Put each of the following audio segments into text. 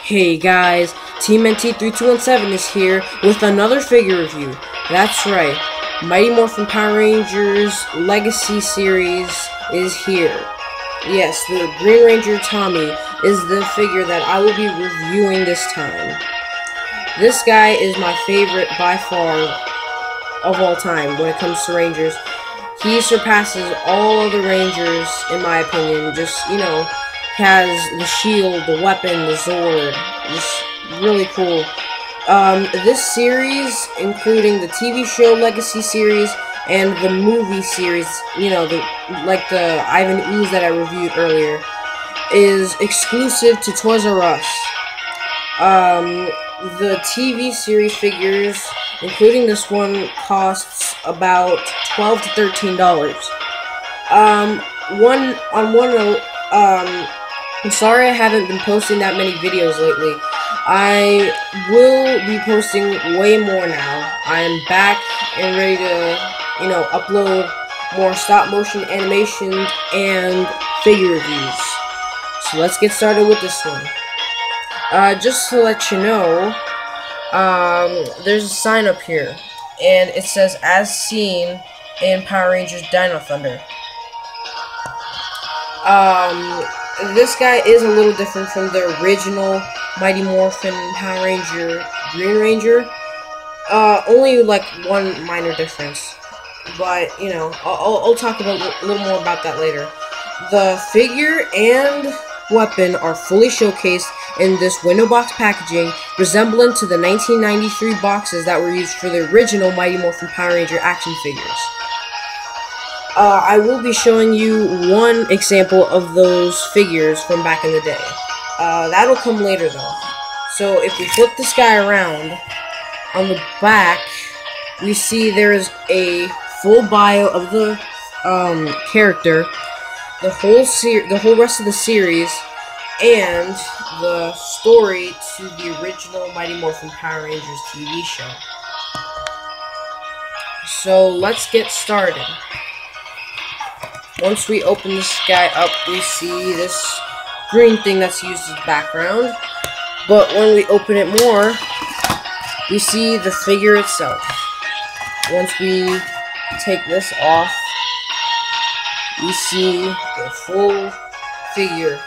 Hey guys, Team NT3217 is here with another figure review. That's right, Mighty Morphin Power Rangers Legacy Series is here. Yes, the Green Ranger Tommy is the figure that I will be reviewing this time. This guy is my favorite by far of all time when it comes to Rangers. He surpasses all other Rangers in my opinion. Just, has the shield, the weapon, the Zord. Just really cool. This series, including the TV show Legacy series and the movie series, the Ivan Ooze that I reviewed earlier, is exclusive to Toys R Us. The TV series figures, including this one, costs about $12 to $13. One note, I'm sorry I haven't been posting that many videos lately. I will be posting way more now. I'm back and ready to, upload more stop-motion animations and figure reviews. So let's get started with this one. Just to let you know, there's a sign up here, and it says, as seen in Power Rangers Dino Thunder. This guy is a little different from the original Mighty Morphin Power Ranger Green Ranger. Only like one minor difference, but I'll talk about a little more about that later. The figure and weapon are fully showcased in this window box packaging, resembling to the 1993 boxes that were used for the original Mighty Morphin Power Ranger action figures. I will be showing you one example of those figures from back in the day. That'll come later though. So if we flip this guy around, on the back, we see there is a full bio of the character, the whole rest of the series, and the story to the original Mighty Morphin Power Rangers TV show. So let's get started. Once we open this guy up, we see this green thing that's used as background. But when we open it more, we see the figure itself. Once we take this off, we see the full figure.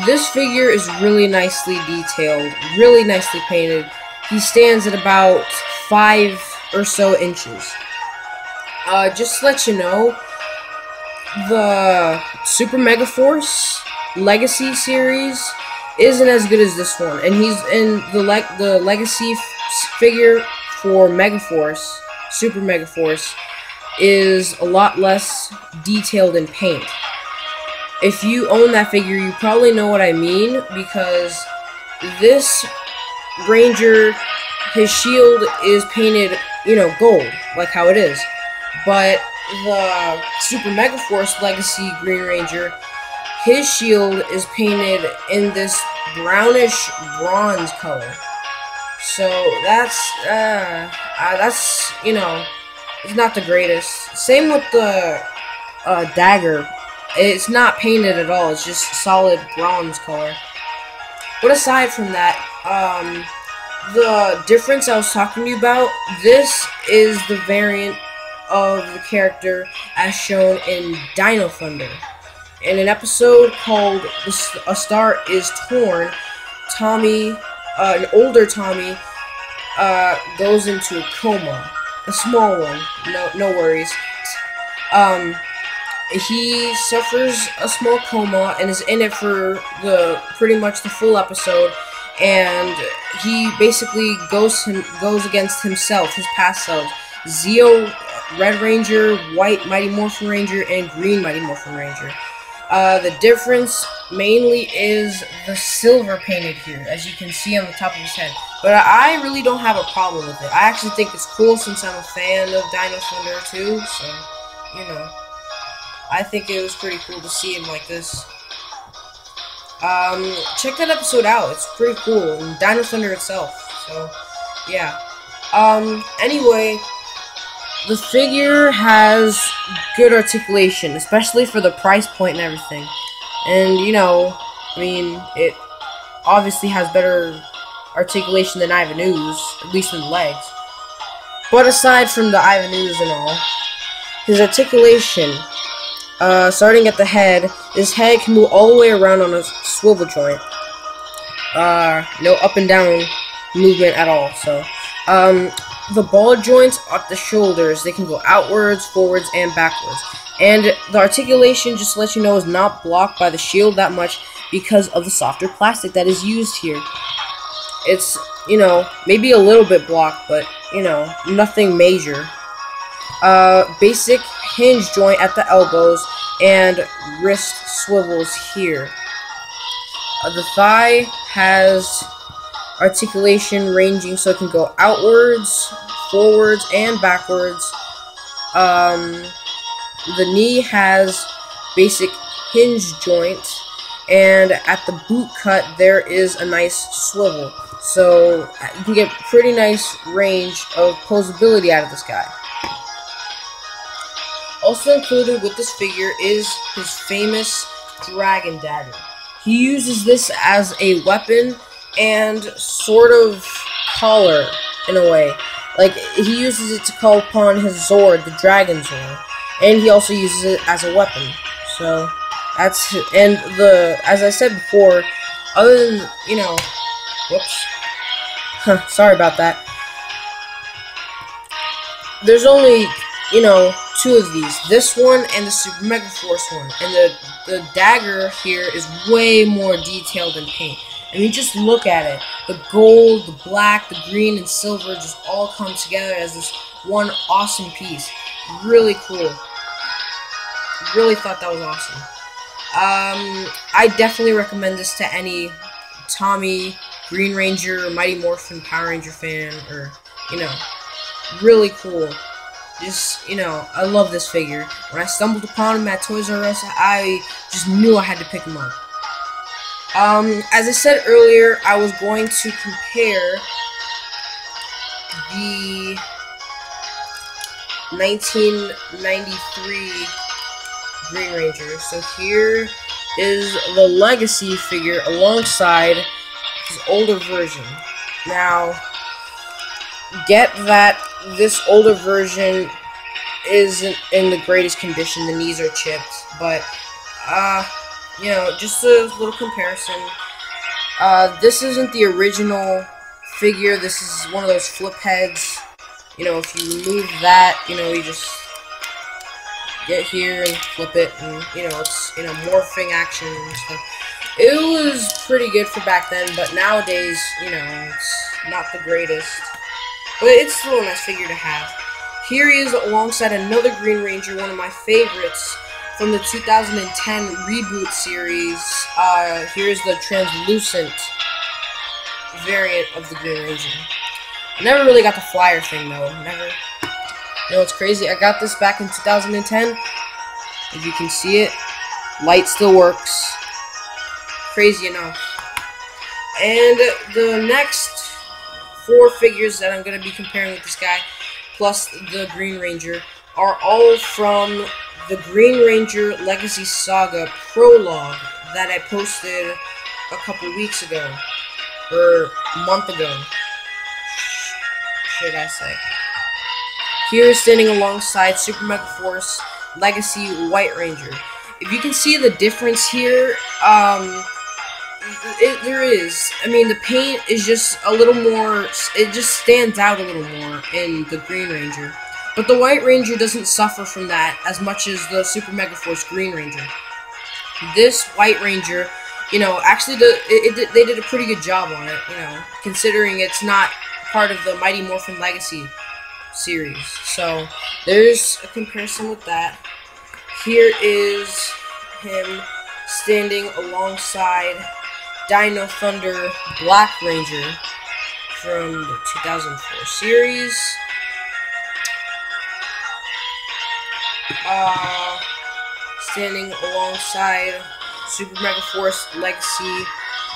This figure is really nicely detailed, really nicely painted. He stands at about 5 or so inches. Just to let you know, the Super Mega Force Legacy series isn't as good as this one, and he's in the Legacy figure for Mega Force, Super Mega Force, is a lot less detailed in paint. If you own that figure, you probably know what I mean, because this Ranger, his shield is painted, gold, like how it is. But the Super Mega Force Legacy Green Ranger, his shield is painted in this brownish bronze color. So that's it's not the greatest. Same with the dagger. It's not painted at all. It's just solid bronze color. But aside from that, the difference I was talking to you about, this is the variant of the character as shown in Dino Thunder. In an episode called A Star Is Torn, Tommy, an older Tommy, goes into a coma. A small one, no worries. He suffers a small coma and is in it for pretty much the full episode, and he basically goes against himself, his past self. Zeo, Red Ranger, White Mighty Morphin Ranger, and Green Mighty Morphin Ranger. The difference mainly is the silver painted here, as you can see on the top of his head. But I really don't have a problem with it. I actually think it's cool since I'm a fan of Dino Thunder too, so, I think it was pretty cool to see him like this. Check that episode out. It's pretty cool. And Dino Thunder itself. So, yeah. Anyway, the figure has good articulation, especially for the price point and everything. And, I mean, it obviously has better articulation than Ivanhoe's, at least in the legs. But aside from the Ivanhoe's and all, his articulation, starting at the head, his head can move all the way around on a swivel joint. No up and down movement at all. So, the ball joints at the shoulders, they can go outwards, forwards, and backwards. And the articulation, just to let you know, is not blocked by the shield that much because of the softer plastic that is used here. It's, you know, maybe a little bit blocked, but, you know, nothing major. Basic hinge joint at the elbows and wrist swivels here. The thigh has articulation ranging so it can go outwards, forwards, and backwards. The knee has basic hinge joint, and at the boot cut there is a nice swivel. So you can get pretty nice range of posability out of this guy. Also included with this figure is his famous dragon dagger. He uses this as a weapon and sort of collar in a way. Like, he uses it to call upon his Zord, the Dragon Zord, and he also uses it as a weapon. So that's, and as I said before, other than, you know, whoops, sorry about that. There's only, you know, two of these. This one and the Super Mega Force one, and the dagger here is way more detailed in paint. I mean, just look at it. The gold, the black, the green, and silver just all come together as this one awesome piece. Really cool. Really thought that was awesome. I definitely recommend this to any Tommy, Green Ranger, Mighty Morphin, Power Ranger fan, or, you know, really cool. Just, you know, I love this figure. When I stumbled upon him at Toys R Us, I just knew I had to pick him up. As I said earlier, I was going to compare the 1993 Green Ranger. So here is the Legacy figure alongside his older version. Now, get that this older version isn't in the greatest condition. The knees are chipped, but, you know, just a little comparison. This isn't the original figure. This is one of those flip heads. You know, if you remove that, you know, you just get here and flip it, and, you know, it's, you know, morphing action and stuff. It was pretty good for back then, but nowadays, you know, it's not the greatest. But it's still a nice figure to have. Here he is alongside another Green Ranger, one of my favorites, from the 2010 reboot series. Here's the translucent variant of the Green Ranger. I never really got the flyer thing, though. Never. You know, it's crazy. I got this back in 2010. If you can see it, light still works. Crazy enough. And the next 4 figures that I'm going to be comparing with this guy, plus the Green Ranger, are all from the Green Ranger Legacy Saga prologue that I posted a couple weeks ago, or a month ago, should I say. Here is standing alongside Super Mega Force Legacy White Ranger. If you can see the difference here, there is. I mean, the paint is just a little more, it just stands out a little more in the Green Ranger. But the White Ranger doesn't suffer from that as much as the Super Mega Force Green Ranger. This White Ranger, you know, actually they did a pretty good job on it, you know, considering it's not part of the Mighty Morphin Legacy series. So, there's a comparison with that. Here is him standing alongside Dino Thunder Black Ranger from the 2004 series. Standing alongside Super Mega Force Legacy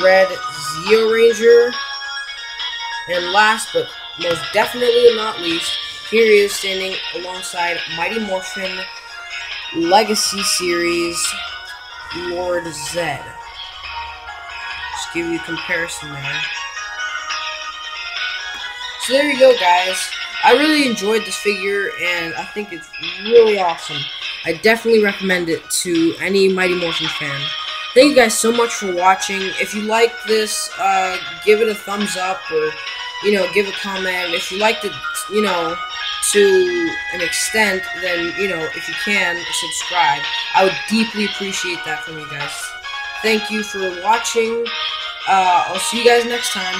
Red Zeo Ranger. And last but most definitely not least, here he is standing alongside Mighty Morphin Legacy Series Lord Zed. Just give you a comparison there. So there you go, guys. I really enjoyed this figure, and I think it's really awesome. I definitely recommend it to any Mighty Morphin fan. Thank you guys so much for watching. If you like this, give it a thumbs up, or, give a comment. If you liked it, to an extent, then, if you can, subscribe. I would deeply appreciate that from you guys. Thank you for watching. I'll see you guys next time.